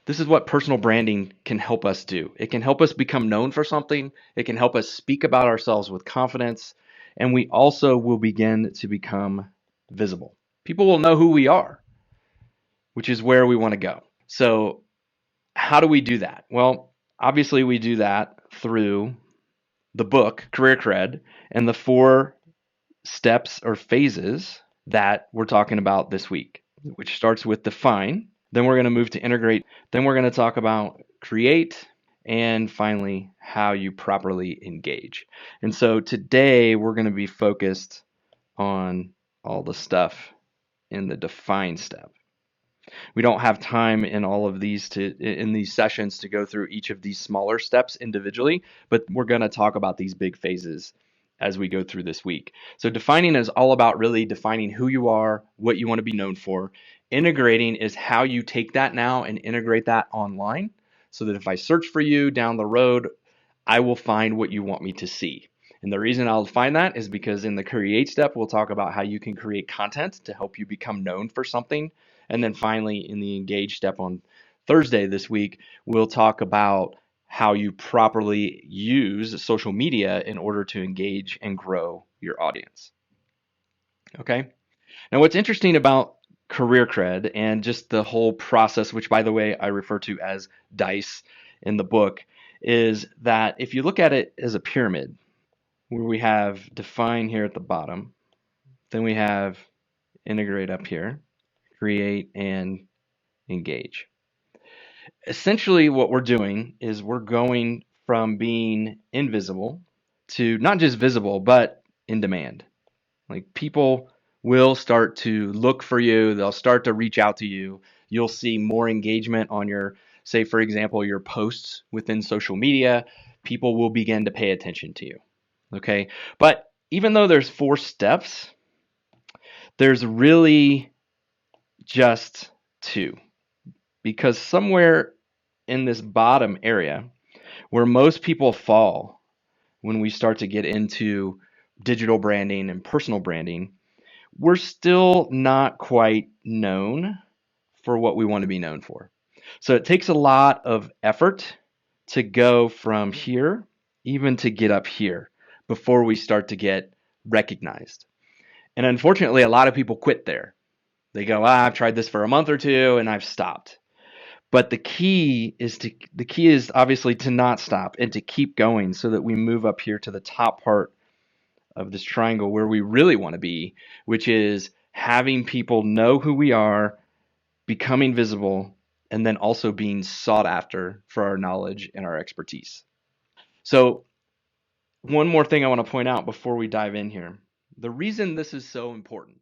This is what personal branding can help us do. It can help us become known for something. It can help us speak about ourselves with confidence. And we also will begin to become visible. People will know who we are, which is where we want to go. So, how do we do that? Well, obviously, we do that through the book, Career Cred, and the 4 steps or phases that we're talking about this week, which starts with define. Then we're going to move to integrate. Then we're going to talk about create. And finally, how you properly engage. And so today we're going to be focused on all the stuff in the define step. We don't have time in all of these in these sessions to go through each of these smaller steps individually, but we're going to talk about these big phases as we go through this week. So defining is all about really defining who you are, what you want to be known for. Integrating is how you take that now and integrate that online so that if I search for you down the road, I will find what you want me to see. And the reason I'll find that is because in the create step, we'll talk about how you can create content to help you become known for something. And then finally, in the engage step on Thursday this week, we'll talk about how you properly use social media in order to engage and grow your audience. Okay. Now, what's interesting about career cred and just the whole process, which by the way, I refer to as DICE in the book, is that if you look at it as a pyramid, where we have define here at the bottom, then we have integrate up here, create, and engage. Essentially, what we're doing is we're going from being invisible to not just visible, but in demand. Like people will start to look for you, they'll start to reach out to you. You'll see more engagement on your, say, for example, your posts within social media. People will begin to pay attention to you. Okay. But even though there's 4 steps, there's really just 2 because somewhere in this bottom area where most people fall when we start to get into digital branding and personal branding, we're still not quite known for what we want to be known for. So it takes a lot of effort to go from here, even to get up here, before we start to get recognized. And unfortunately, a lot of people quit there. They go, I've tried this for a month or 2 and I've stopped. But the key is obviously to not stop and to keep going so that we move up here to the top part of this triangle where we really want to be, which is having people know who we are, becoming visible, and then also being sought after for our knowledge and our expertise. So, one more thing I want to point out before we dive in here. The reason this is so important